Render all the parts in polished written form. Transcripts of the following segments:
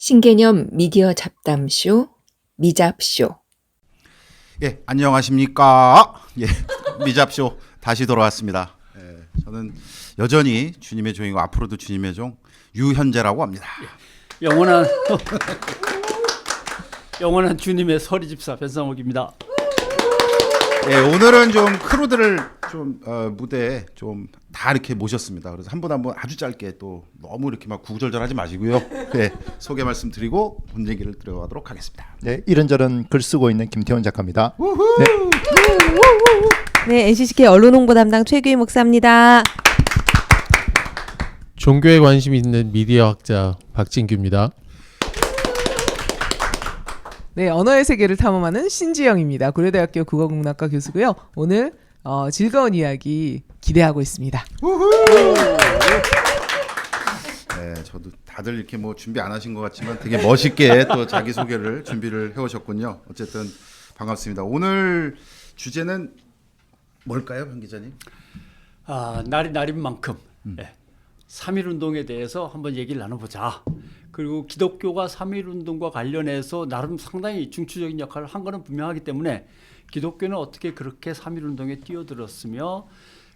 신개념 미디어 잡담쇼 미잡쇼. 예, 안녕하십니까. 예, 미잡쇼 다시 돌아왔습니다. 예, 저는 여전히 주님의 종이고 앞으로도 주님의 종 유현재라고 합니다. 영원한 주님의 서리집사 변상욱입니다. 예, 오늘은 좀 크루들을 좀 무대에 좀 다 이렇게 모셨습니다. 그래서 한 분 한 분 아주 짧게 또 너무 이렇게 막 구구절절하지 마시고요. 네, 소개 말씀드리고 본 얘기를 들어가도록 하겠습니다. 네, 이런저런 글 쓰고 있는 김태원 작가입니다. 네, NCCK 언론홍보 담당 최규희 목사입니다. 종교에 관심 있는 미디어 학자 박진규입니다. 네, 언어의 세계를 탐험하는 신지영입니다. 고려대학교 국어국문학과 교수고요. 오늘 즐거운 이야기 기대하고 있습니다. 네, 저도 다들 이렇게 뭐 준비 안 하신 것 같지만 되게 멋있게 또 자기 소개를 준비를 해오셨군요. 어쨌든 반갑습니다. 오늘 주제는 뭘까요, 현 기자님? 날이 날인 만큼 3.1 운동에 대해서 한번 얘기를 나눠보자. 그리고 기독교가 3.1 운동과 관련해서 나름 상당히 중추적인 역할을 한 거는 분명하기 때문에 기독교는 어떻게 그렇게 3.1 운동에 뛰어들었으며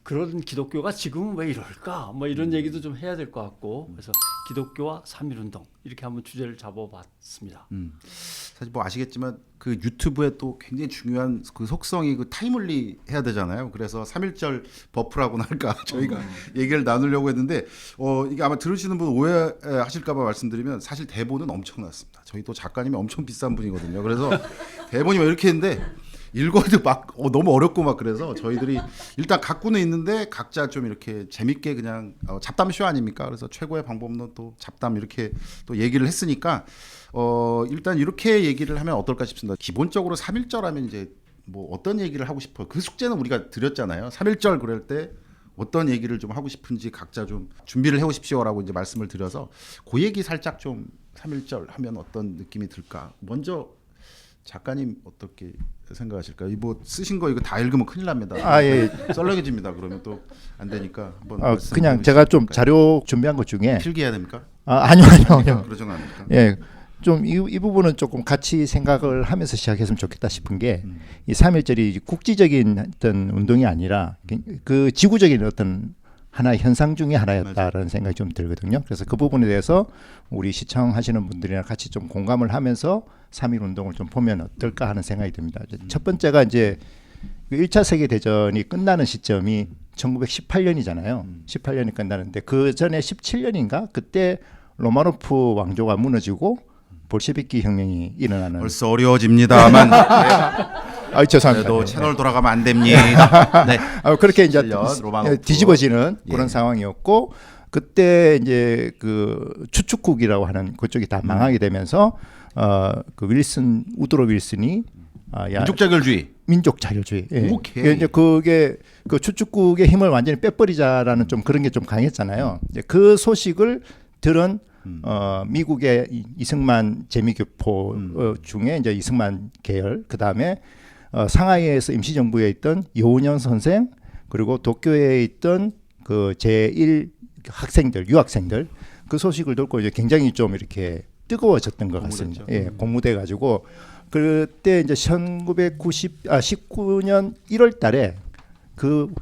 그런 기독교가 지금은 왜 이럴까? 뭐 이런 얘기도 좀 해야 될 것 같고, 그래서 기독교와 3.1 운동 이렇게 한번 주제를 잡아봤습니다. 사실 뭐 아시겠지만 그 유튜브에 또 굉장히 중요한 그 속성이 그 타이멀리 해야 되잖아요. 그래서 3.1절 버프라고나 할까 저희가 얘기를 나누려고 했는데 이게 아마 들으시는 분 오해하실까 봐 말씀드리면 사실 대본은 엄청났습니다. 저희 또 작가님이 엄청 비싼 분이거든요. 그래서 대본이 막 이렇게 했는데 읽어도 막 너무 어렵고 막 그래서 저희들이 일단 갖고는 있는데 각자 좀 이렇게 재밌게 그냥 잡담쇼 아닙니까? 그래서 최고의 방법은 또 잡담 이렇게 또 얘기를 했으니까 일단 이렇게 얘기를 하면 어떨까 싶습니다. 기본적으로 3.1절 하면 이제 뭐 어떤 얘기를 하고 싶어요? 그 숙제는 우리가 드렸잖아요. 3.1절 그럴 때 어떤 얘기를 좀 하고 싶은지 각자 좀 준비를 해오십시오라고 이제 말씀을 드려서 그 얘기 살짝 좀 3.1절 하면 어떤 느낌이 들까? 먼저 작가님 어떻게 생각하실까요? 뭐 쓰신 거 이거 다 읽으면 큰일 납니다. 예. 썰렁해집니다. 그러면 또 안 되니까 한번 그냥 제가 좀 자료 준비한 것 중에 필기해야 됩니까? 아니요. 그러지 않습니까? 예, 좀 이 부분은 조금 같이 생각을 하면서 시작했으면 좋겠다 싶은 게 이 3.1절이 국지적인 어떤 운동이 아니라 그 지구적인 어떤 하나의 현상 중에 하나였다라는 생각이 좀 들거든요. 그래서 그 부분에 대해서 우리 시청하시는 분들이랑 같이 좀 공감을 하면서 3.1 운동을 좀 보면 어떨까 하는 생각이 듭니다. 첫 번째가 이제 1차 세계대전이 끝나는 시점이 1918년이잖아요. 18년이 끝나는데 그 전에 17년인가 그때 로마노프 왕조가 무너지고 볼셰비키 혁명이 일어나는. 벌써 어려워집니다만 죄송합니다. 그래도 채널 돌아가면 안 됩니다. 네. 그렇게 이제 로마노프. 뒤집어지는 그런 상황이었고 그때 이제 그 추축국이라고 하는 그쪽이 다 망하게 되면서 그 윌슨 우드로 윌슨이 민족 자결주의. 예. 오케이. 이제 그게 그 추축국의 힘을 완전히 빼버리자라는 좀 그런 게 좀 강했잖아요. 이제 그 소식을 들은 미국의 이승만 재미교포 중에 이제 이승만 계열, 그 다음에 상하이에서 임시정부에 있던 여운현 선생, 그리고 도쿄에 있던 그 제1 학생들, 유학생들 그 소식을 듣고 이제 굉장히 좀 이렇게 뜨거워졌던 것 같습니다. 예, 공무돼 가지고 그때 이제 1919년 1월달에 그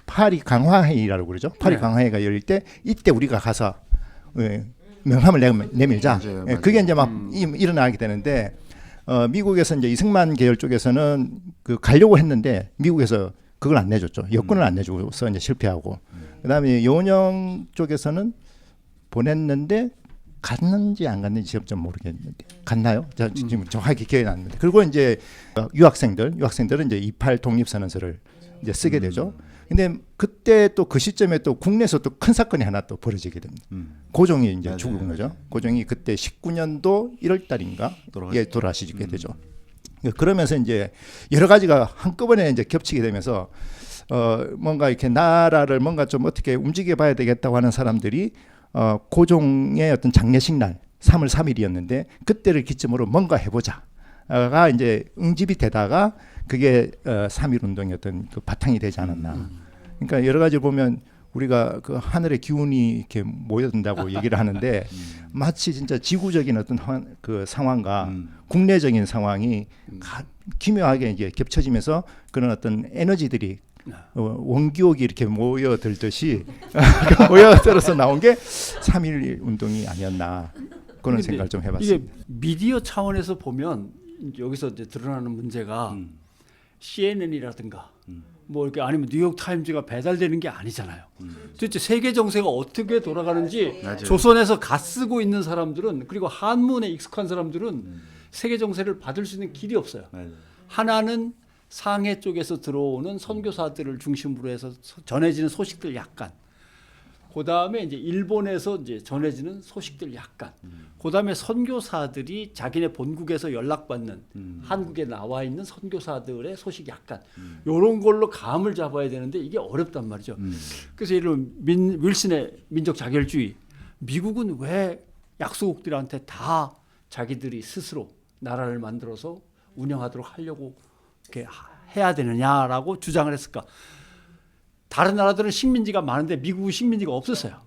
파리 강화회의라고 그러죠. 파리 강화회의가 열릴 때 이때 우리가 가서 명함을 내밀자. 맞아요. 그게 이제 막 일어나게 되는데 미국에서 이제 이승만 계열 쪽에서는 그 가려고 했는데 미국에서 그걸 안 내줬죠. 여권을 안 내주고서 이제 실패하고. 그다음에 여운형 쪽에서는 보냈는데 갔는지 안 갔는지 지금 좀 모르겠는데 갔나요? 지금 정확히 기억이 안 나는데. 그리고 이제 유학생들은 이제 28 독립선언서를 이제 쓰게 되죠. 근데 그때 또 그 시점에 또 국내에서 또 큰 사건이 하나 또 벌어지게 됩니다. 고종이 이제 죽은 거죠. 고종이 그때 19년도 1월 달인가 돌아가시게 되죠. 그러면서 이제 여러 가지가 한꺼번에 이제 겹치게 되면서 뭔가 이렇게 나라를 뭔가 좀 어떻게 움직여 봐야 되겠다고 하는 사람들이 고종의 어떤 장례식 날 3월 3일이었는데 그때를 기점으로 뭔가 해보자가 이제 응집이 되다가 그게 3.1 운동의 어떤 그 바탕이 되지 않았나. 그러니까 여러 가지 보면 우리가 그 하늘의 기운이 이렇게 모여든다고 얘기를 하는데 마치 진짜 지구적인 어떤 그 상황과 국내적인 상황이 기묘하게 이제 겹쳐지면서 그런 어떤 에너지들이 원기옥이 이렇게 모여들듯이 모여들어서 나온 게 3.1 운동이 아니었나 그런 생각을 좀 해봤습니다. 이게 미디어 차원에서 보면 여기서 이제 드러나는 문제가 CNN이라든가 뭐 이렇게 아니면 뉴욕 타임즈가 배달되는 게 아니잖아요. 도대체 세계 정세가 어떻게 돌아가는지 맞아요. 조선에서 가 쓰고 있는 사람들은 그리고 한문에 익숙한 사람들은 세계 정세를 받을 수 있는 길이 없어요. 맞아요. 하나는 상해 쪽에서 들어오는 선교사들을 중심으로 해서 전해지는 소식들 약간. 그 다음에 이제 일본에서 이제 전해지는 소식들 약간. 그 다음에 선교사들이 자기네 본국에서 연락받는 한국에 나와 있는 선교사들의 소식 약간. 요런 걸로 감을 잡아야 되는데 이게 어렵단 말이죠. 그래서 예를 들면 윌슨의 민족 자결주의. 미국은 왜 약소국들한테 다 자기들이 스스로 나라를 만들어서 운영하도록 하려고 이렇게 해야 되느냐라고 주장을 했을까? 다른 나라들은 식민지가 많은데 미국은 식민지가 없었어요.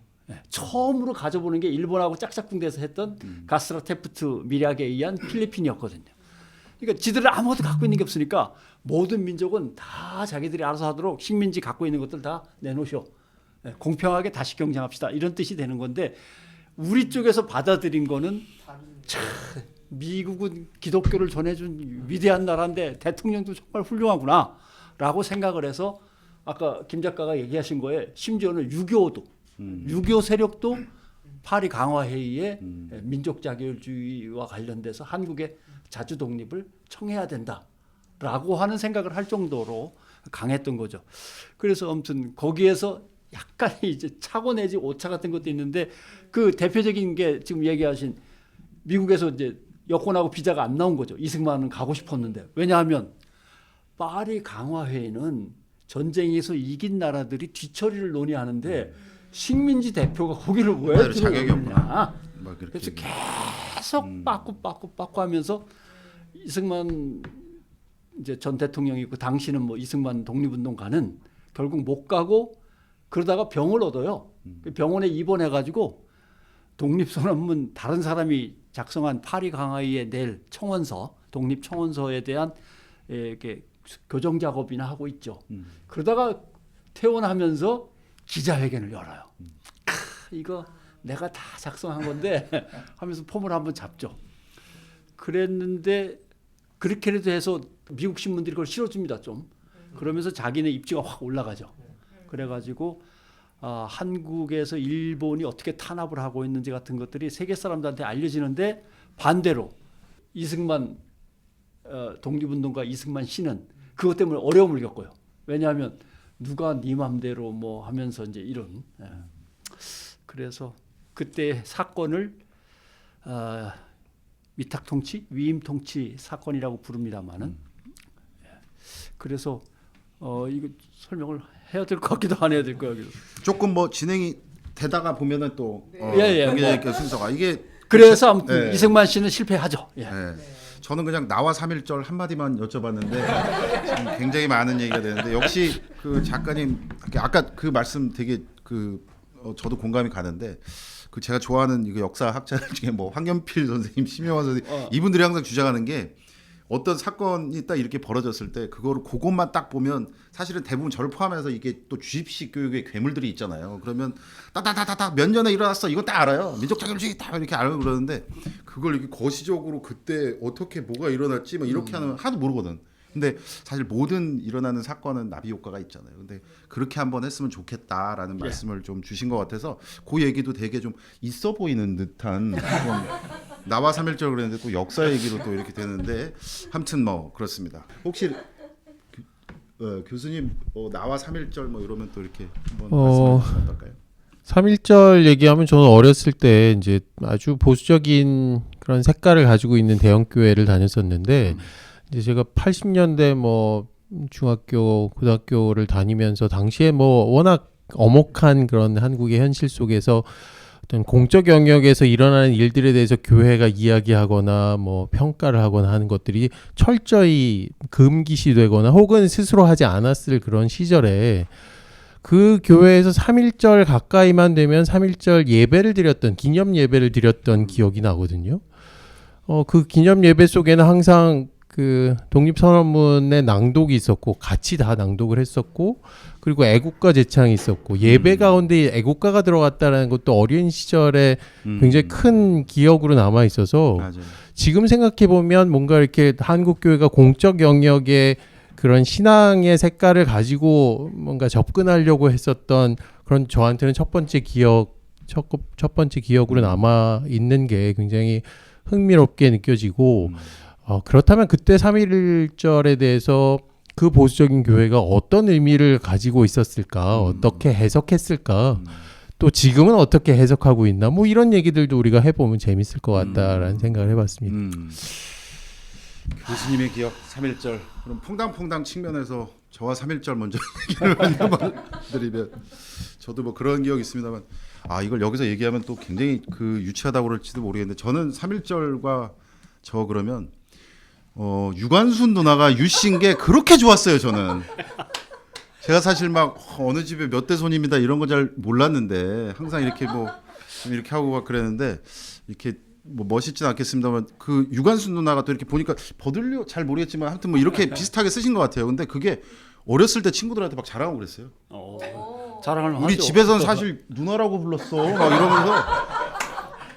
처음으로 가져보는 게 일본하고 짝짝꿍돼서 했던 가스라 테프트 밀약에 의한 필리핀이었거든요. 그러니까 지들은 아무것도 갖고 있는 게 없으니까 모든 민족은 다 자기들이 알아서 하도록 식민지 갖고 있는 것들 다 내놓으셔. 공평하게 다시 경쟁합시다. 이런 뜻이 되는 건데 우리 쪽에서 받아들인 거는 참 미국은 기독교를 전해준 위대한 나라인데 대통령도 정말 훌륭하구나 라고 생각을 해서 아까 김 작가가 얘기하신 거에 심지어는 유교도 유교 세력도 파리 강화회의에 민족 자결주의와 관련돼서 한국의 자주 독립을 청해야 된다라고 하는 생각을 할 정도로 강했던 거죠. 그래서 아무튼 거기에서 약간 이제 착오 내지 오차 같은 것도 있는데 그 대표적인 게 지금 얘기하신 미국에서 이제 여권하고 비자가 안 나온 거죠. 이승만은 가고 싶었는데. 왜냐하면 파리 강화회의는 전쟁에서 이긴 나라들이 뒤처리를 논의하는데 식민지 대표가 거기를 왜 자격이 없나? 들어오느냐. 그래서 계속 빠꾸 하면서 이승만 이제 전 대통령이 그 당시는 뭐 이승만 독립운동가는 결국 못 가고 그러다가 병을 얻어요. 병원에 입원해가지고 독립선언문 다른 사람이 작성한 파리 강화의에 낼 청원서, 독립 청원서에 대한 이렇게 교정 작업이나 하고 있죠. 그러다가 퇴원하면서 기자회견을 열어요. 이거 내가 다 작성한 건데 하면서 폼을 한번 잡죠. 그랬는데 그렇게라도 해서 미국 신문들이 그걸 실어줍니다. 좀. 그러면서 자기네 입지가 확 올라가죠. 그래가지고 한국에서 일본이 어떻게 탄압을 하고 있는지 같은 것들이 세계 사람들한테 알려지는데 반대로 이승만 독립운동가 이승만 씨는 그것 때문에 어려움을 겪어요. 왜냐하면 누가 네 맘대로 뭐 하면서 이제 이런. 그래서 그때 사건을 위탁 통치, 위임 통치 사건이라고 부릅니다만은. 그래서 이거 설명을 해야 될 것 같기도 안 해야 될 것 같기도. 조금 뭐 진행이 되다가 보면은 또 뭐. 순서가 이게 그래서 아무튼 이승만 씨는 실패하죠. 예. 저는 그냥 나와 3.1절 한마디만 여쭤봤는데 지금 굉장히 많은 얘기가 되는데 역시 그 작가님 아까 그 말씀 되게 저도 공감이 가는데 그 제가 좋아하는 이거 역사 학자들 중에 뭐 황연필 선생님, 심영환 선생님 이분들이 항상 주장하는 게 어떤 사건이 딱 이렇게 벌어졌을 때 그것만 딱 보면 사실은 대부분 저를 포함해서 이게 또 주입식 교육의 괴물들이 있잖아요. 그러면 따다다다다 몇 년에 일어났어 이거 딱 알아요. 민족 자결주의 딱 이렇게 알고 그러는데 그걸 이렇게 거시적으로 그때 어떻게 뭐가 일어났지 뭐 이렇게 하면 하나도 모르거든. 근데 사실 모든 일어나는 사건은 나비 효과가 있잖아요. 근데 그렇게 한번 했으면 좋겠다라는 말씀을 좀 주신 것 같아서 그 얘기도 되게 좀 있어 보이는 듯한 나와 3.1절 그랬는데 또 역사 얘기로 또 이렇게 되는데 아무튼 뭐 그렇습니다. 혹시 교수님 나와 3.1절 뭐 이러면 또 이렇게 한번 말씀해 주시면 어떨까요? 3.1절 얘기하면 저는 어렸을 때 이제 아주 보수적인 그런 색깔을 가지고 있는 대형교회를 다녔었는데 이제 제가 80년대 뭐 중학교, 고등학교를 다니면서 당시에 뭐 워낙 엄혹한 그런 한국의 현실 속에서 어떤 공적 영역에서 일어나는 일들에 대해서 교회가 이야기하거나 뭐 평가를 하거나 하는 것들이 철저히 금기시되거나 혹은 스스로 하지 않았을 그런 시절에 그 교회에서 3.1절 가까이만 되면 3.1절 예배를 드렸던 기념 예배를 드렸던 기억이 나거든요. 그 기념 예배 속에는 항상 그 독립선언문의 낭독이 있었고 같이 다 낭독을 했었고 그리고 애국가 제창이 있었고 예배 가운데 애국가가 들어갔다는 것도 어린 시절에 굉장히 큰 기억으로 남아 있어서 맞아요. 지금 생각해 보면 뭔가 이렇게 한국 교회가 공적 영역에 그런 신앙의 색깔을 가지고 뭔가 접근하려고 했었던 그런 저한테는 첫 번째 기억으로 남아 있는 게 굉장히 흥미롭게 느껴지고 그렇다면 그때 3.1절에 대해서 그 보수적인 교회가 어떤 의미를 가지고 있었을까, 어떻게 해석했을까, 또 지금은 어떻게 해석하고 있나, 뭐 이런 얘기들도 우리가 해보면 재밌을 것 같다라는 생각을 해봤습니다. 교수님의 기억 3.1절. 그럼 퐁당퐁당 측면에서 저와 3.1절 먼저 얘기를 한번 드리면 저도 뭐 그런 기억이 있습니다만 이걸 여기서 얘기하면 또 굉장히 그 유치하다고 그럴지도 모르겠는데 저는 3.1절과 저 그러면 유관순 누나가 유씨인 게 그렇게 좋았어요. 저는 제가 사실 막 어느 집에 몇 대 손입니다 이런 거 잘 몰랐는데 항상 이렇게 뭐 좀 이렇게 하고 막 그랬는데 이렇게 뭐 멋있진 않겠습니다만 그 유관순 누나가 또 이렇게 보니까 버들려 잘 모르겠지만 하여튼 뭐 이렇게 비슷하게 쓰신 것 같아요. 근데 그게 어렸을 때 친구들한테 막 자랑하고 그랬어요. 자랑을 우리 하죠. 집에선 사실 누나라고 불렀어 막 이러면서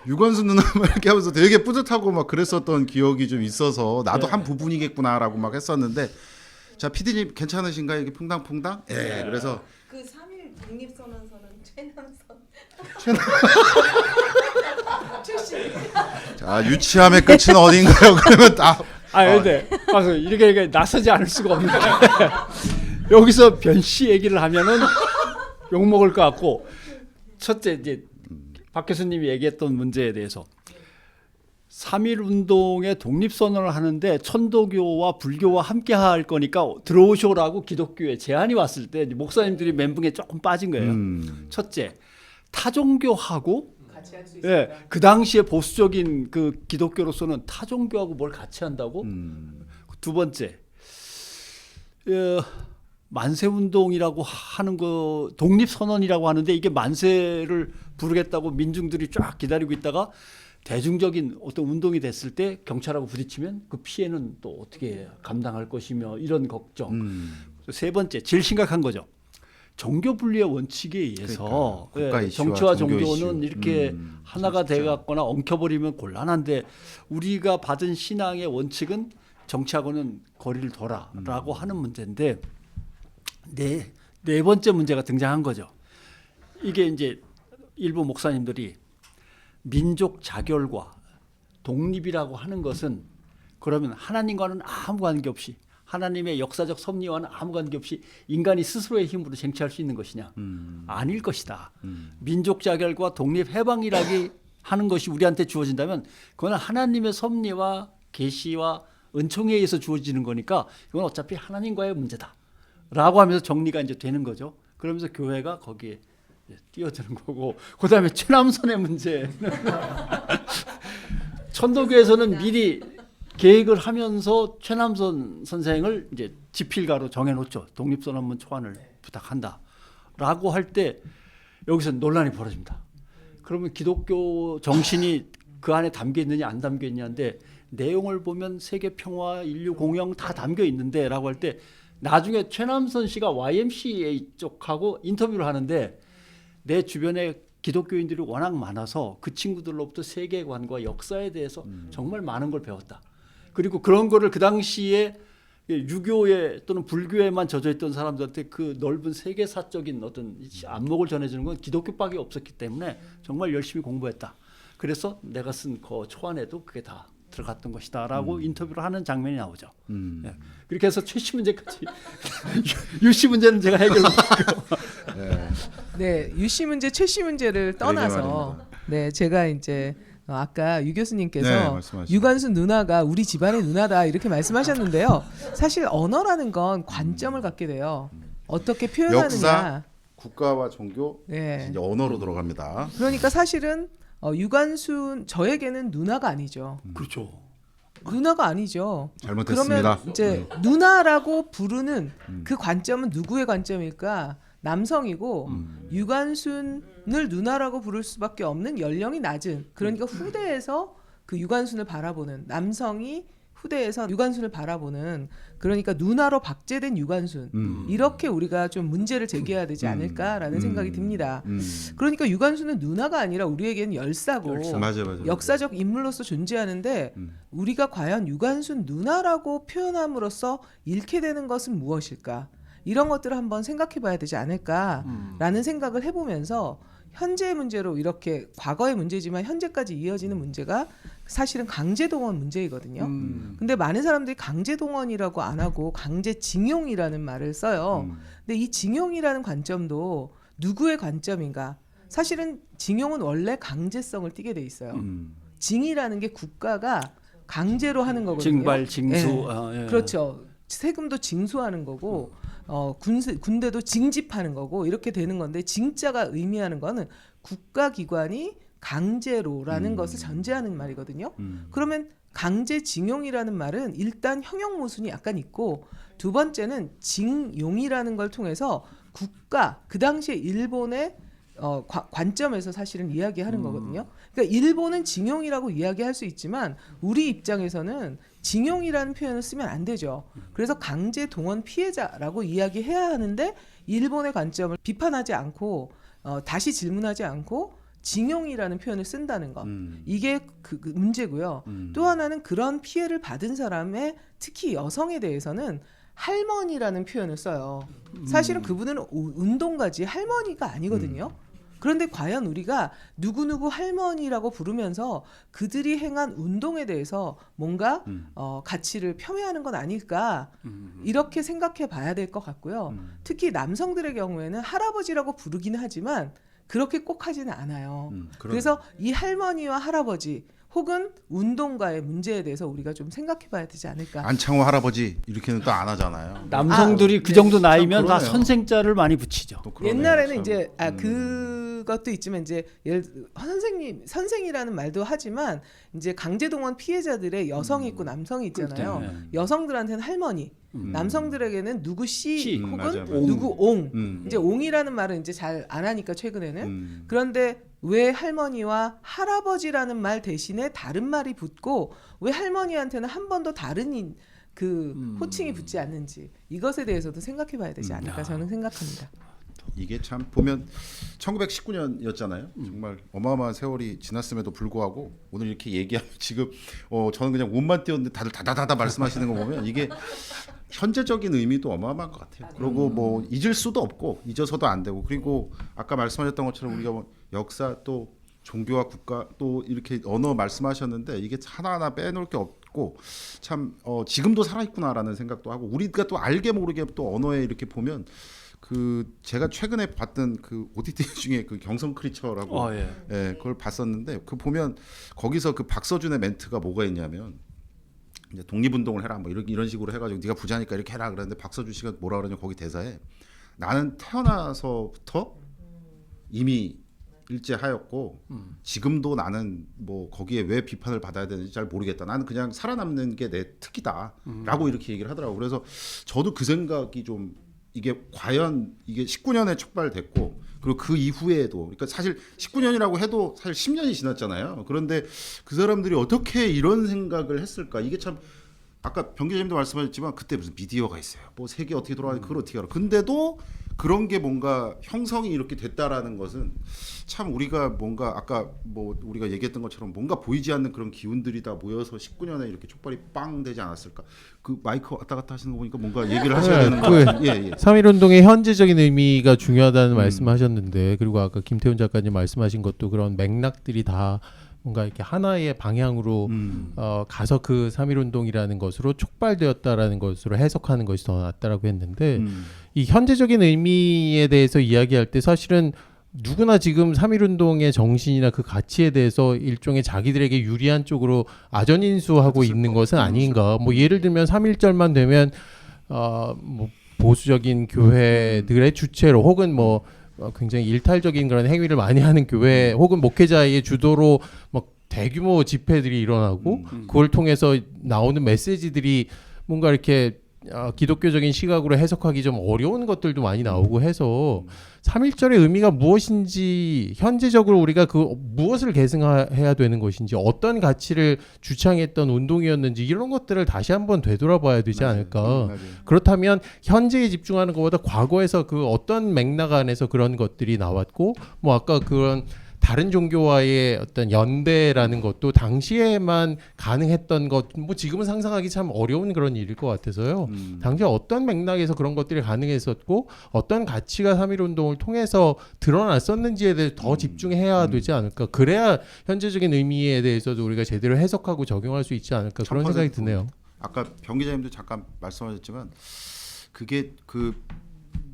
유관순 누나 막 이렇게 하면서 되게 뿌듯하고 막 그랬었던 기억이 좀 있어서 나도 한 부분이겠구나라고 막 했었는데 자 PD님 괜찮으신가요? 이게 퐁당퐁당? 예. 그래서 그 3.1 독립선언서는 최남선 자 유치함의 끝은 어딘가요? 그러면 근데 가서 이렇게 나서지 않을 수가 없는데 여기서 변씨 얘기를 하면은 욕 먹을 것 같고 첫째 이제 박 교수님이 얘기했던 문제에 대해서 3.1 운동의 독립선언을 하는데 천도교와 불교와 함께 할 거니까 들어오쇼라고 기독교에 제안이 왔을 때 목사님들이 멘붕에 조금 빠진 거예요. 첫째, 타종교하고 같이 할 수 예, 그 당시에 보수적인 그 기독교로서는 타종교하고 뭘 같이 한다고? 두 번째, 만세운동이라고 하는 거 독립선언이라고 하는데 이게 만세를 부르겠다고 민중들이 쫙 기다리고 있다가 대중적인 어떤 운동이 됐을 때 경찰하고 부딪히면 그 피해는 또 어떻게 감당할 것이며 이런 걱정. 세 번째, 제일 심각한 거죠. 종교 분리의 원칙에 의해서 국가 이슈와 정치와 종교 종교는 이슈. 이렇게 하나가 진짜. 돼갖거나 엉켜버리면 곤란한데 우리가 받은 신앙의 원칙은 정치하고는 거리를 둬라라고 하는 문제인데 네 번째 문제가 등장한 거죠. 이게 이제 일부 목사님들이 민족 자결과 독립이라고 하는 것은 그러면 하나님과는 아무 관계없이 하나님의 역사적 섭리와는 아무 관계없이 인간이 스스로의 힘으로 쟁취할 수 있는 것이냐? 아닐 것이다. 민족 자결과 독립 해방이라기 하는 것이 우리한테 주어진다면 그건 하나님의 섭리와 계시와 은총에 의해서 주어지는 거니까 이건 어차피 하나님과의 문제다라고 하면서 정리가 이제 되는 거죠. 그러면서 교회가 거기에 뛰어드는 거고 그다음에 최남선의 문제. 천도교에서는 미리 계획을 하면서 최남선 선생을 이제 지필가로 정해놓죠. 독립선언문 초안을 부탁한다라고 할 때 여기서 논란이 벌어집니다. 그러면 기독교 정신이 그 안에 담겨 있느냐 안 담겨 있냐인데 내용을 보면 세계 평화, 인류 공영 다 담겨 있는데라고 할 때 나중에 최남선 씨가 YMCA 쪽하고 인터뷰를 하는데 내 주변에 기독교인들이 워낙 많아서 그 친구들로부터 세계관과 역사에 대해서 정말 많은 걸 배웠다. 그리고 그런 거를 그 당시에 유교에 또는 불교에만 젖어 있던 사람들한테 그 넓은 세계사적인 어떤 안목을 전해주는 건 기독교밖에 없었기 때문에 정말 열심히 공부했다. 그래서 내가 쓴 그 초안에도 그게 다 들어갔던 것이다라고 인터뷰를 하는 장면이 나오죠. 네. 그렇게 해서 최씨 문제까지 유씨 문제는 제가 해결했고 네, 유씨 문제, 최씨 문제를 떠나서 말입니다. 네, 제가 이제 아까 유 네, 교수님께서 말씀하시죠. 유관순 누나가 우리 집안의 누나다 이렇게 말씀하셨는데요. 사실 언어라는 건 관점을 갖게 돼요. 어떻게 표현하느냐. 역사, 국가와 종교, 네. 이제 언어로 들어갑니다. 그러니까 사실은 유관순 저에게는 누나가 아니죠. 그렇죠. 누나가 아니죠. 잘못했습니다. 그러면 이제 누나라고 부르는 그 관점은 누구의 관점일까? 남성이고 유관순을 누나라고 부를 수밖에 없는 연령이 낮은, 그러니까 후대에서 그 유관순을 바라보는 남성이 후대에서 유관순을 바라보는, 그러니까 누나로 박제된 유관순, 이렇게 우리가 좀 문제를 제기해야 되지 않을까라는 생각이 듭니다. 그러니까 유관순은 누나가 아니라 우리에게는 열사고 맞아요. 역사적 인물로서 존재하는데 우리가 과연 유관순 누나라고 표현함으로써 잃게 되는 것은 무엇일까? 이런 것들을 한번 생각해 봐야 되지 않을까라는 생각을 해보면서, 현재의 문제로 이렇게 과거의 문제지만 현재까지 이어지는 문제가 사실은 강제동원 문제이거든요. 근데 많은 사람들이 강제동원이라고 안 하고 강제징용이라는 말을 써요. 근데 이 징용이라는 관점도 누구의 관점인가? 사실은 징용은 원래 강제성을 띠게 돼 있어요. 징이라는 게 국가가 강제로 하는 거거든요. 증발, 징수. 예. 예. 그렇죠. 세금도 징수하는 거고 군대도 징집하는 거고 이렇게 되는 건데, 징자가 의미하는 거는 국가기관이 강제로라는 것을 전제하는 말이거든요. 그러면 강제징용이라는 말은 일단 형용 모순이 약간 있고, 두 번째는 징용이라는 걸 통해서 국가, 그 당시에 일본의 관점에서 사실은 이야기하는 거거든요. 그러니까 일본은 징용이라고 이야기할 수 있지만 우리 입장에서는 징용이라는 표현을 쓰면 안 되죠. 그래서 강제 동원 피해자라고 이야기해야 하는데, 일본의 관점을 비판하지 않고 다시 질문하지 않고 징용이라는 표현을 쓴다는 것, 이게 그 문제고요. 또 하나는 그런 피해를 받은 사람의, 특히 여성에 대해서는 할머니라는 표현을 써요. 사실은 그분은 운동가지 할머니가 아니거든요. 그런데 과연 우리가 누구누구 할머니라고 부르면서 그들이 행한 운동에 대해서 뭔가 가치를 폄훼하는 건 아닐까, 이렇게 생각해 봐야 될 것 같고요. 특히 남성들의 경우에는 할아버지라고 부르기는 하지만 그렇게 꼭 하지는 않아요. 그래서 이 할머니와 할아버지 혹은 운동가의 문제에 대해서 우리가 좀 생각해 봐야 되지 않을까. 안창호 할아버지 이렇게는 또 안 하잖아요. 남성들이 그 정도 나이면 다 선생자를 많이 붙이죠. 또 그러네요, 옛날에는 참. 이제 그것도 있지만, 이제 선생이라는 말도 하지만 이제 강제동원 피해자들의 여성이 있고 남성이 있잖아요. 그렇죠. 여성들한테는 할머니, 남성들에게는 누구 씨 혹은 맞아요. 누구 옹. 이제 옹이라는 말은 이제 잘 안 하니까 최근에는. 그런데 왜 할머니와 할아버지라는 말 대신에 다른 말이 붙고, 왜 할머니한테는 한 번도 다른 호칭이 붙지 않는지, 이것에 대해서도 생각해 봐야 되지 않을까 저는 생각합니다. 이게 참 보면 1919년이었잖아요. 정말 어마어마한 세월이 지났음에도 불구하고 오늘 이렇게 얘기하면 지금 저는 그냥 몸만 띄웠는데 다들 다다다다 말씀하시는 거 보면 이게 현재적인 의미도 어마어마한 것 같아요. 그리고 뭐 잊을 수도 없고 잊어서도 안 되고, 그리고 아까 말씀하셨던 것처럼 우리가 뭐 역사 또 종교와 국가 또 이렇게 언어 말씀하셨는데 이게 하나하나 빼놓을 게 없고 참 지금도 살아있구나라는 생각도 하고, 우리가 또 알게 모르게 또 언어에 이렇게 보면 제가 최근에 봤던 그 OTT 중에 그 경성 크리처라고 예, 그걸 봤었는데, 그 보면 거기서 그 박서준의 멘트가 뭐가 있냐면, 이제 독립운동을 해라 뭐 이런 식으로 해가지고 네가 부자니까 이렇게 해라 그러는데, 박서준 씨가 뭐라 그러냐 거기 대사에, 나는 태어나서부터 이미 일제하였고 지금도 나는 뭐 거기에 왜 비판을 받아야 되는지 잘 모르겠다. 나는 그냥 살아남는 게 내 특기다라고 이렇게 얘기를 하더라고. 그래서 저도 그 생각이 좀, 이게 과연 이게 19년에 촉발됐고, 그리고 그 이후에도, 그러니까 사실 19년이라고 해도 사실 10년이 지났잖아요. 그런데 그 사람들이 어떻게 이런 생각을 했을까? 이게 참, 아까 병 기자님도 말씀하셨지만 그때 무슨 미디어가 있어요. 뭐 세계 어떻게 돌아가는지 그걸 어떻게 알아? 근데도 그런 게 뭔가 형성이 이렇게 됐다라는 것은 참 우리가 뭔가 아까 뭐 우리가 얘기했던 것처럼 뭔가 보이지 않는 그런 기운들이 다 모여서 19년에 이렇게 촉발이 빵 되지 않았을까? 그 마이크 왔다 갔다 하시는 거 보니까 뭔가 얘기를 하셔야 되는 거 같아요. 예. 3.1운동의 현재적인 의미가 중요하다는 말씀하셨는데, 그리고 아까 김태훈 작가님 말씀하신 것도 그런 맥락들이 다 뭔가 이렇게 하나의 방향으로 가서 그 3.1운동이라는 것으로 촉발되었다라는 것으로 해석하는 것이 더 낫다라고 했는데, 이 현재적인 의미에 대해서 이야기할 때 사실은 누구나 지금 3.1운동의 정신이나 그 가치에 대해서 일종의 자기들에게 유리한 쪽으로 아전인수하고 있는 것은 아닌가. 뭐 예를 들면 3.1절만 되면 뭐 보수적인 교회들의 주체로, 혹은 뭐 굉장히 일탈적인 그런 행위를 많이 하는 교회 혹은 목회자의 주도로 막 대규모 집회들이 일어나고, 그걸 통해서 나오는 메시지들이 뭔가 이렇게 기독교적인 시각으로 해석하기 좀 어려운 것들도 많이 나오고 해서 3.1절의 의미가 무엇인지 현재적으로 우리가 그 무엇을 계승해야 되는 것인지 어떤 가치를 주창했던 운동이었는지 이런 것들을 다시 한번 되돌아봐야 되지 않을까. 맞아요. 그렇다면 현재에 집중하는 것보다 과거에서 그 어떤 맥락 안에서 그런 것들이 나왔고 뭐 아까 그런 다른 종교와의 어떤 연대라는 것도 당시에만 가능했던 것, 뭐 지금은 상상하기 참 어려운 그런 일일 것 같아서요. 당시에 어떤 맥락에서 그런 것들이 가능했었고 어떤 가치가 3.1운동을 통해서 드러났었는지에 대해 더 집중해야 되지 않을까. 그래야 현재적인 의미에 대해서도 우리가 제대로 해석하고 적용할 수 있지 않을까 그런 생각이 드네요. 아까 병 기자님도 잠깐 말씀하셨지만 그게 그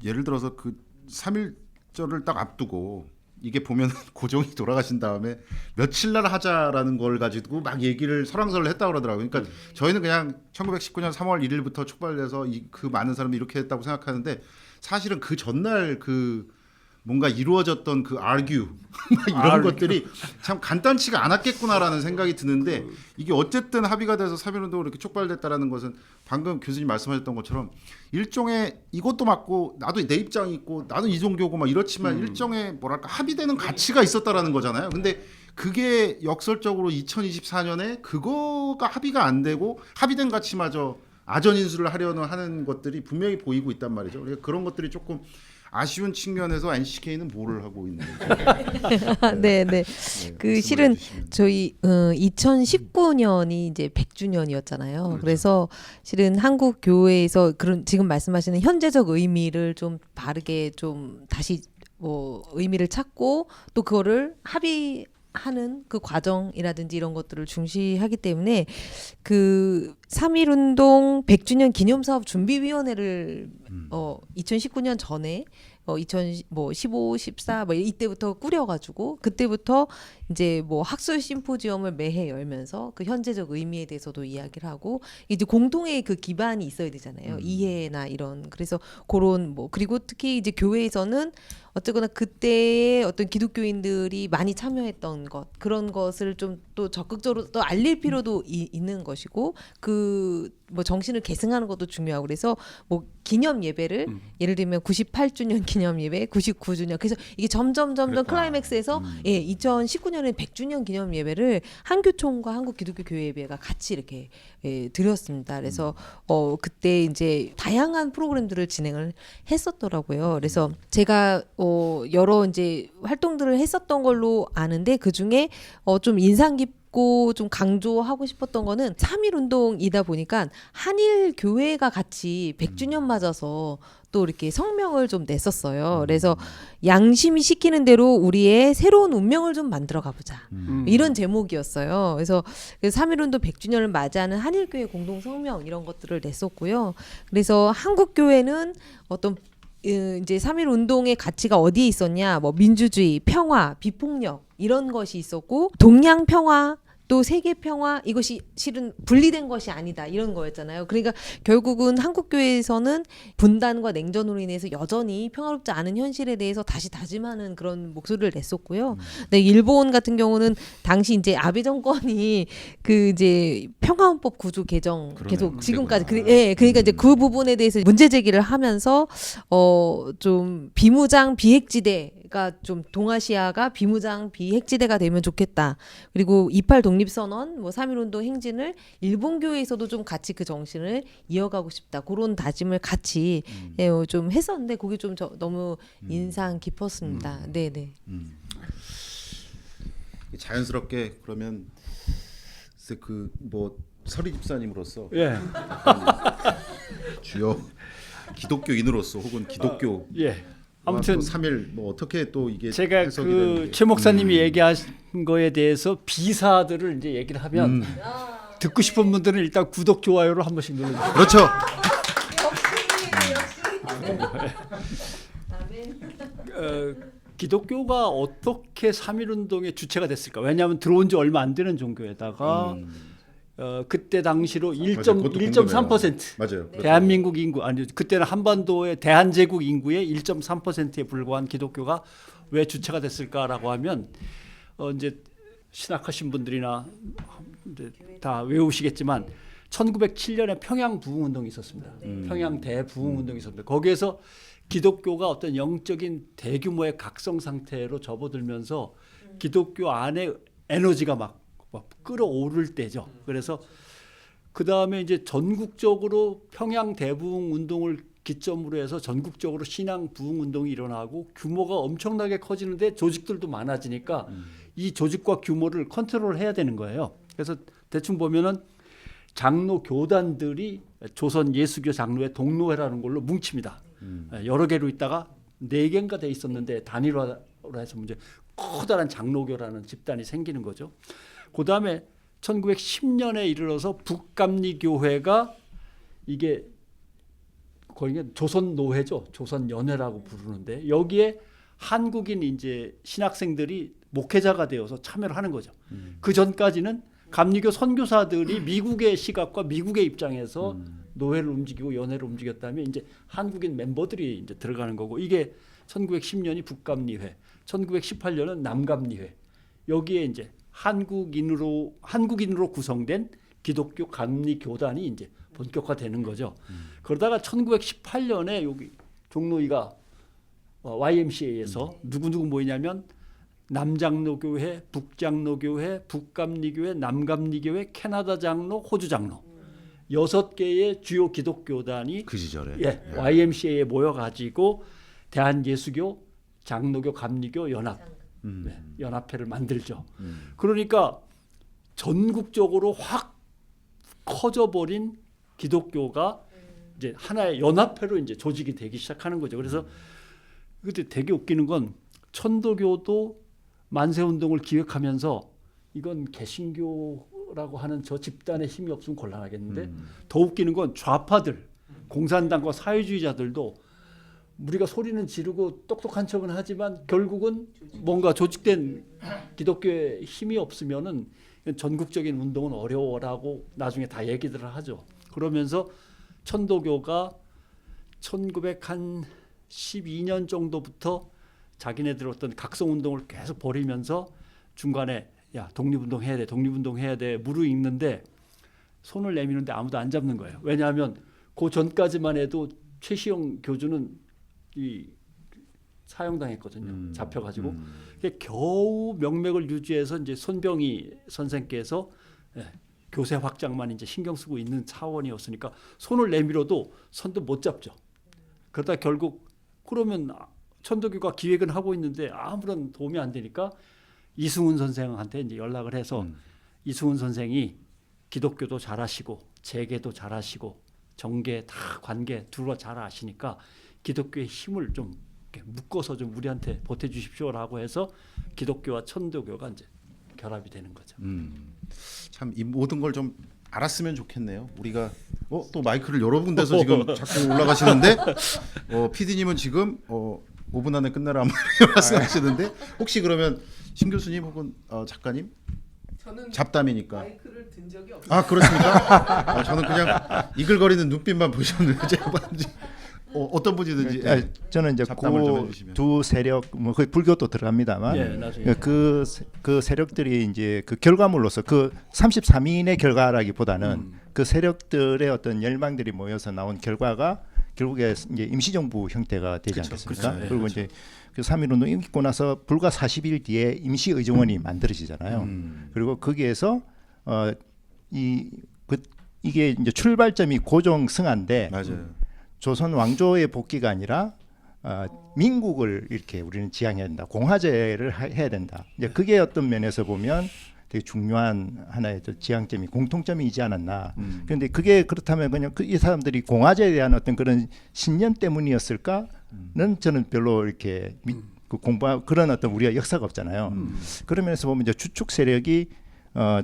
예를 들어서 그 3.1절을 딱 앞두고 이게 보면 고종이 돌아가신 다음에 며칠 날 하자라는 걸 가지고 막 얘기를 설왕설을 했다고 그러더라고요. 그러니까 저희는 그냥 1919년 3월 1일부터 촉발돼서 그 많은 사람들이 이렇게 했다고 생각하는데 사실은 그 전날 그 뭔가 이루어졌던 그 argue 이런 것들이 참 간단치가 않았겠구나라는 생각이 드는데 이게 어쨌든 합의가 돼서 3.1운동으로 이렇게 촉발됐다라는 것은 방금 교수님 말씀하셨던 것처럼 일종의 이것도 맞고 나도 내 입장이 있고 나는 이 종교고 막 이렇지만 일종의 뭐랄까 합의되는 가치가 있었다라는 거잖아요. 근데 그게 역설적으로 2024년에 그거가 합의가 안 되고 합의된 가치마저 아전인수를 하려는 하는 것들이 분명히 보이고 있단 말이죠. 그러니까 그런 것들이 조금 아쉬운 측면에서 NCK는 뭐를 하고 있는 거죠? 네, 네. 그 실은 저희 2019년이 이제 100주년이었잖아요. 그렇죠. 그래서 실은 한국 교회에서 그런 지금 말씀하시는 현재적 의미를 좀 바르게 좀 다시 뭐 의미를 찾고 또 그거를 합의하는 그 과정이라든지 이런 것들을 중시하기 때문에 그 3.1운동 100주년 기념사업 준비위원회를 2019년 전에 2015, 14 뭐 이때부터 꾸려가지고 그때부터 이제 뭐 학술 심포지엄을 매해 열면서 그 현재적 의미에 대해서도 이야기를 하고 이제 공통의 그 기반이 있어야 되잖아요. 이해나 이런 그래서 그런 뭐 그리고 특히 이제 교회에서는 어쨌거나 그때의 어떤 기독교인들이 많이 참여했던 것 그런 것을 좀 또 적극적으로 또 알릴 필요도 있는 것이고 그 뭐 정신을 계승하는 것도 중요하고 그래서 뭐 기념 예배를 예를 들면 98주년 기념 예배, 99주년 그래서 이게 점점 클라이맥스에서 2019년에 100주년 기념 예배를 한교총과 한국 기독교 교회 예배가 같이 이렇게 드렸습니다. 그래서 그때 이제 다양한 프로그램들을 진행을 했었더라고요. 그래서 제가 여러 이제 활동들을 했었던 걸로 아는데 그 중에 좀 인상 깊고 좀 강조하고 싶었던 거는 3.1운동이다 보니까 한일 교회가 같이 100주년 맞아서 또 이렇게 성명을 좀 냈었어요. 그래서 양심이 시키는 대로 우리의 새로운 운명을 좀 만들어 가보자. 이런 제목이었어요. 그래서 3.1운동 100주년을 맞이하는 한일교회 공동성명 이런 것들을 냈었고요. 그래서 한국교회는 어떤 이제 3.1운동의 가치가 어디에 있었냐, 뭐 민주주의, 평화, 비폭력 이런 것이 있었고 동양 평화 또 세계 평화 이것이 실은 분리된 것이 아니다 이런 거였잖아요. 그러니까 결국은 한국교회에서는 분단과 냉전으로 인해서 여전히 평화롭지 않은 현실에 대해서 다시 다짐하는 그런 목소리를 냈었고요. 근데 일본 같은 경우는 당시 이제 아베 정권이 그 이제 평화헌법 구조 개정 계속 지금까지 그러니까 이제 그 부분에 대해서 문제 제기를 하면서 좀 비무장 비핵지대가 좀 동아시아가 비무장 비핵지대가 되면 좋겠다. 그리고 28 독립선언, 뭐 3.1운동 행진을 일본 교회에서도 좀 같이 그 정신을 이어가고 싶다. 그런 다짐을 같이 좀 했었는데 그게 좀 너무 인상 깊었습니다. 네네. 자연스럽게 그러면 그 뭐 서리 집사님으로서 예. 주요 기독교인으로서 혹은 기독교 아무튼 3.1 뭐 어떻게 또 이게 제가 해석이 되는 그 게. 최 목사님이 얘기하신 거에 대해서 비사들을 이제 얘기를 하면 듣고 싶은 분들은 일단 구독 좋아요를 한 번씩 눌러주세요. 그렇죠. 기독교가 어떻게 3.1운동의 주체가 됐을까? 왜냐하면 들어온 지 얼마 안 되는 종교에다가 그때 당시로 1.3% 맞아요. 대한민국 인구 아니 그때는 한반도의 대한제국 인구의 1.3%에 불과한 기독교가 왜 주체가 됐을까라고 하면 이제 신학하신 분들이나 이제 다 외우시겠지만 1907년에 평양 부흥 운동이 있었습니다. 평양 대부흥 운동이 있었는데 거기에서 기독교가 어떤 영적인 대규모의 각성 상태로 접어들면서 기독교 안에 에너지가 막 끌어오를 때죠. 그래서 그 다음에 이제 전국적으로 평양 대부흥 운동을 기점으로 해서 전국적으로 신앙 부흥 운동이 일어나고 규모가 엄청나게 커지는데 조직들도 많아지니까 이 조직과 규모를 컨트롤해야 되는 거예요. 그래서 대충 보면은 장로 교단들이 조선 예수교 장로회 동로회라는 걸로 뭉칩니다. 여러 개로 있다가 4개인가 돼 있었는데 단일화로 해서 이제 커다란 장로교라는 집단이 생기는 거죠. 그 다음에 1910년에 이르러서 북감리교회가 이게 거기 조선노회죠. 조선연회라고 부르는데 여기에 한국인 이제 신학생들이 목회자가 되어서 참여를 하는 거죠. 그 전까지는 감리교 선교사들이 미국의 시각과 미국의 입장에서 노회를 움직이고 연회를 움직였다면 이제 한국인 멤버들이 이제 들어가는 거고 이게 1910년이 북감리회, 1918년은 남감리회. 여기에 이제 한국인으로 구성된 기독교 감리교단이 이제 본격화되는 거죠. 그러다가 1918년에 여기 종로이가 YMCA에서 누구누구 모이냐면 남장로교회, 북장로교회, 북감리교회, 남감리교회, 캐나다 장로, 호주 장로 6개의 주요 기독교단이 그 시절에 YMCA에 모여가지고 대한예수교, 장로교, 감리교 연합 연합회를 만들죠. 그러니까 전국적으로 확 커져버린 기독교가 이제 하나의 연합회로 이제 조직이 되기 시작하는 거죠. 그래서 그때 되게 웃기는 건 천도교도 만세운동을 기획하면서 이건 개신교라고 하는 저 집단의 힘이 없으면 곤란하겠는데 더 웃기는 건 좌파들, 공산당과 사회주의자들도 우리가 소리는 지르고 똑똑한 척은 하지만 결국은 뭔가 조직된 기독교의 힘이 없으면은 전국적인 운동은 어려워라고 나중에 다 얘기들을 하죠. 그러면서 천도교가 1912년 정도부터 자기네들 어떤 각성운동을 계속 벌이면서 중간에 야 독립운동 해야 돼 무르익는데 손을 내미는데 아무도 안 잡는 거예요. 왜냐하면 그 전까지만 해도 최시영 교주는 이 사형당했거든요. 잡혀가지고 겨우 명맥을 유지해서 이제 손병희 선생께서 교세 확장만 이제 신경 쓰고 있는 차원이었으니까 손을 내밀어도 손도 못 잡죠. 그러다 결국 그러면 천도교가 기획은 하고 있는데 아무런 도움이 안 되니까 이승훈 선생한테 이제 연락을 해서 이승훈 선생이 기독교도 잘하시고 재계도 잘하시고 정계 다 관계 두루 잘 아시니까 기독교의 힘을 좀 이렇게 묶어서 좀 우리한테 보태주십시오라고 해서 기독교와 천도교가 이제 결합이 되는 거죠. 참 이 모든 걸 좀 알았으면 좋겠네요. 우리가 또 마이크를 여러 군데서 지금 자꾸 올라가시는데 PD님은 지금 5분 안에 끝내라 말씀하시는데 혹시 그러면 신 교수님 혹은 작가님 저는 잡담이니까 마이크를 든 적이 없어요. 아 그렇습니까? 저는 그냥 이글거리는 눈빛만 보셨는데 제가 어떤 분이든지 저는 이제 잡담을 좀 해주시면. 두 세력 뭐 거의 불교도 들어갑니다만 나중에. 그 세력들이 이제 그 결과물로서 그 33인의 결과라기보다는 그 세력들의 어떤 열망들이 모여서 나온 결과가 결국에 이제 임시정부 형태가 되지 않겠습니까? 그쵸. 그리고 이제 그 3.1운동이 있고 나서 불과 40일 뒤에 임시의정원이 만들어지잖아요. 그리고 거기에서 이게 이제 출발점이 고종승한데 맞아요. 조선 왕조의 복귀가 아니라 민국을 이렇게 우리는 지향해야 된다. 공화제를 해야 된다. 이제 그게 어떤 면에서 보면 되게 중요한 하나의 지향점이 공통점이지 않았나. 그런데 그게 그렇다면 그냥 이 사람들이 공화제에 대한 어떤 그런 신념 때문이었을까는 저는 별로 이렇게 그런 어떤 우리가 역사가 없잖아요. 그런 면에서 보면 이제 주축 세력이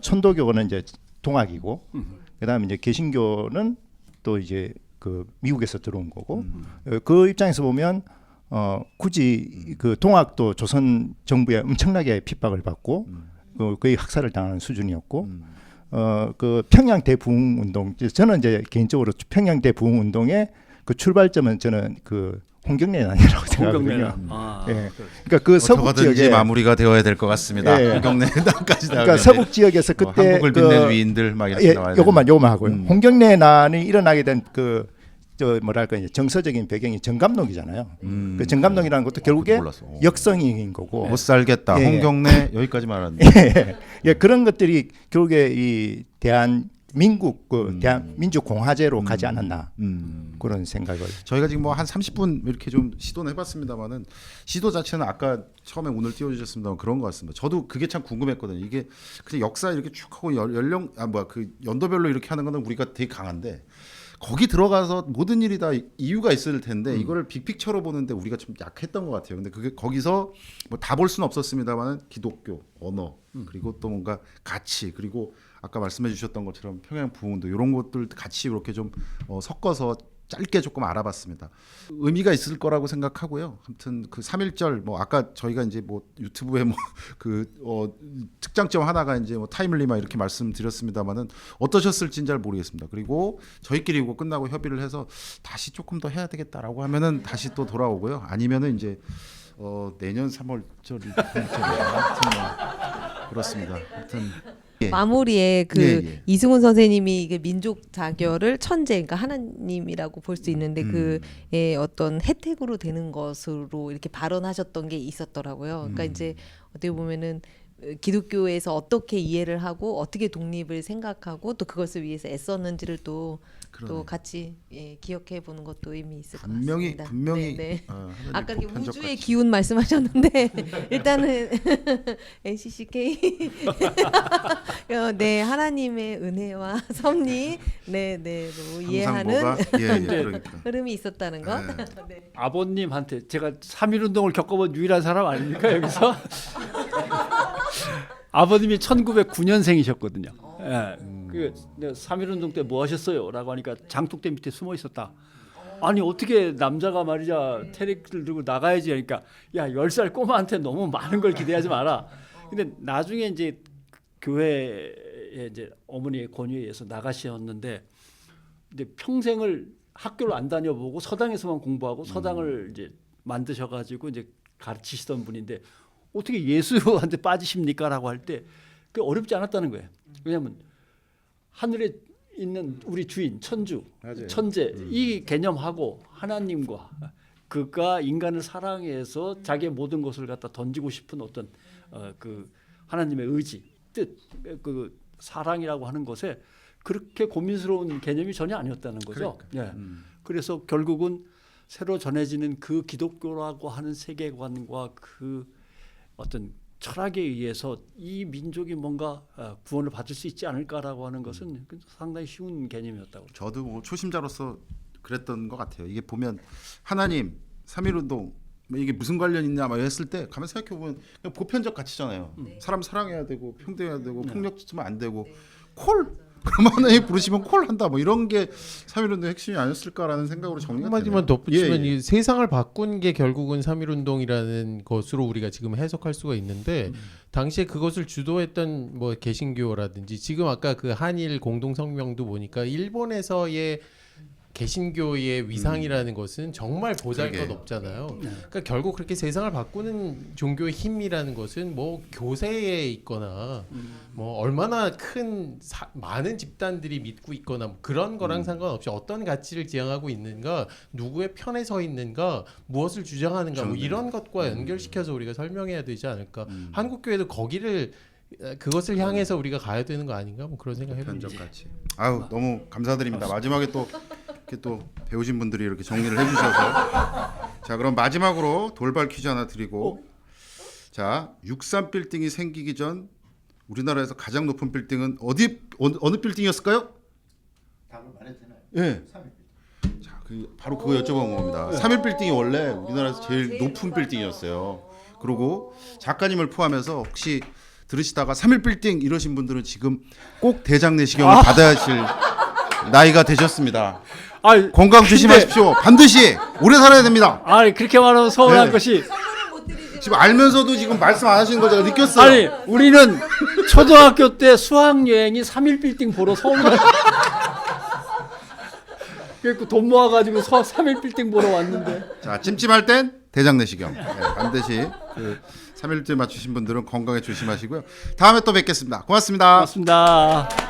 천도교는 이제 동학이고, 그다음에 이제 개신교는 또 이제 그 미국에서 들어온 거고, 그 입장에서 보면 굳이 그 동학도 조선 정부에 엄청나게 핍박을 받고 거의 학살을 당하는 수준이었고, 그 평양 대부흥 운동, 저는 이제 개인적으로 평양 대부흥 운동의 그 출발점은 저는 그 홍경래난이라고 생각하거든요. 홍경래난. 아, 예. 그러니까 그 서북 어쩌든지 지역에 마무리가 되어야 될 것 같습니다. 예. 홍경래난까지 그러니까 서북 지역에서 그때 한국을 빛내는 위인들 막 이렇게 예, 나와야 요것만 되는. 하고요. 홍경래난이 일어나게 된 저 뭐랄까 이제 정서적인 배경이 정감록이잖아요. 그 정감록이라는 것도 결국에 몰랐어. 역성인 거고. 못 살겠다. 예, 예. 홍경래 여기까지 말았는데. 예, 그런 것들이 결국에 이 대한민국 대한민주공화제로 가지 않았나 그런 생각을. 저희가 지금 뭐 한 30분 이렇게 좀 시도는 해봤습니다만은 시도 자체는 아까 처음에 오늘 띄워주셨습니다만 그런 것 같습니다. 저도 그게 참 궁금했거든요. 이게 그냥 역사 이렇게 쭉 하고 연령 그 연도별로 이렇게 하는 거는 우리가 되게 강한데 거기 들어가서 모든 일이 다 이유가 있을 텐데 이거를 빅픽처로 보는데 우리가 좀 약했던 것 같아요. 근데 그게 거기서 뭐 다 볼 수는 없었습니다만은 기독교, 언어 그리고 또 뭔가 가치 그리고 아까 말씀해 주셨던 것처럼 평양 부흥도 이런 것들 같이 이렇게 좀 섞어서 짧게 조금 알아봤습니다. 의미가 있을 거라고 생각하고요. 아무튼 그 3.1절 뭐 아까 저희가 이제 뭐 유튜브에 뭐 그 특장점 하나가 이제 뭐 타임리만 이렇게 말씀드렸습니다만은 어떠셨을지는 잘 모르겠습니다. 그리고 저희끼리 이거 끝나고 협의를 해서 다시 조금 더 해야 되겠다라고 하면은 다시 또 돌아오고요. 아니면은 이제 내년 3월절이 그렇습니다. 하여튼 예. 마무리에 그 예. 이승훈 선생님이 이게 민족 자결을 천재, 그러니까 하나님이라고 볼 수 있는데 그의 어떤 혜택으로 되는 것으로 이렇게 발언하셨던 게 있었더라고요. 그러니까 이제 어떻게 보면은 기독교에서 어떻게 이해를 하고 어떻게 독립을 생각하고 또 그것을 위해서 애썼는지를 또 같이 기억해 보는 것도 의미 있을 것 같습니다. 분명히 네. 하나님 아까 이렇게 보편적 우주의 가치. 기운 말씀하셨는데 일단은 NCCK 네 하나님의 은혜와 섭리 네네로 이해하는 항상 뭐가 그러니까. 흐름이 있었다는 것. 네. 네. 아버님한테 제가 3.1운동을 겪어본 유일한 사람 아닙니까 여기서? 아버님이 1909년생이셨거든요. 예. 그 3.1운동 때 뭐 하셨어요? 라고 하니까 장독대 밑에 숨어 있었다. 아니 어떻게 남자가 말이야 태극기를 들고 나가야지 하니까 야 10살 꼬마한테 너무 많은 걸 기대하지 마라. 근데 나중에 이제 교회에 이제 어머니의 권유에 의해서 나가셨는데 근데 평생을 학교를 안 다녀보고 서당에서만 공부하고 서당을 이제 만드셔가지고 이제 가르치시던 분인데 어떻게 예수한테 빠지십니까라고 할 때 그 어렵지 않았다는 거예요. 왜냐하면 하늘에 있는 우리 주인 천주, 맞아요. 천재 이 개념하고 하나님과 그가 인간을 사랑해서 자기의 모든 것을 갖다 던지고 싶은 어떤 그 하나님의 의지, 뜻, 그 사랑이라고 하는 것에 그렇게 고민스러운 개념이 전혀 아니었다는 거죠. 예. 그래서 결국은 새로 전해지는 그 기독교라고 하는 세계관과 그 어떤 철학에 의해서 이 민족이 뭔가 구원을 받을 수 있지 않을까라고 하는 것은 상당히 쉬운 개념이었다고. 저도 뭐 초심자로서 그랬던 것 같아요. 이게 보면 하나님 3.1운동 뭐 이게 무슨 관련 있냐 막 했을 때 가만 생각해 보면 그냥 보편적 가치잖아요. 사람 사랑해야 되고 평등해야 되고 폭력 쓰면 안 되고 콜 그럼 하나님 부르시면 콜 한다 뭐 이런 게 3.1운동 핵심이 아니었을까라는 생각으로 정리가 한마디만 되네요. 덧붙이면 예, 예. 이 세상을 바꾼 게 결국은 3.1운동이라는 것으로 우리가 지금 해석할 수가 있는데 당시에 그것을 주도했던 뭐 개신교라든지 지금 아까 그 한일 공동성명도 보니까 일본에서의 개신교의 위상이라는 것은 정말 보잘것 그러게. 없잖아요. 그러니까 결국 그렇게 세상을 바꾸는 종교의 힘이라는 것은 뭐 교세에 있거나 뭐 얼마나 큰 많은 집단들이 믿고 있거나 뭐 그런 거랑 상관없이 어떤 가치를 지향하고 있는가, 누구의 편에 서 있는가, 무엇을 주장하는가 뭐 이런 것과 연결시켜서 우리가 설명해야 되지 않을까. 한국 교회도 거기를 그것을 향해서 우리가 가야 되는 거 아닌가 뭐 그런 생각해 봅니다. 보편적 가치. 아우 너무 감사드립니다. 마지막에 또 이렇게 또 배우신 분들이 이렇게 정리를 해주셔서 자 그럼 마지막으로 돌발 퀴즈 하나 드리고 자 63 빌딩이 생기기 전 우리나라에서 가장 높은 빌딩은 어느 빌딩이었을까요? 답을 말해도 되나요? 예. 자, 바로 그거 여쭤본 겁니다. 3.1 빌딩이 원래 우리나라에서 제일 높은 빌딩이었어요. 그리고 작가님을 포함해서 혹시 들으시다가 3.1 빌딩 이러신 분들은 지금 꼭 대장 내시경을 받아야 하실 나이가 되셨습니다. 아니, 건강 조심하십시오. 반드시 오래 살아야 됩니다. 아니 그렇게 말하면 서운한 네. 것이 지금 알면서도 지금 말씀 안 하시는 걸 제가 느꼈어요. 아니 우리는 초등학교 때 수학 여행이 3.1 빌딩 보러 서울 그래서 돈 모아가지고 3일 빌딩 보러 왔는데. 자, 찜찜할 땐 대장 내시경. 네, 반드시 그 3일째 맞추신 분들은 건강에 조심하시고요. 다음에 또 뵙겠습니다. 고맙습니다. 고맙습니다.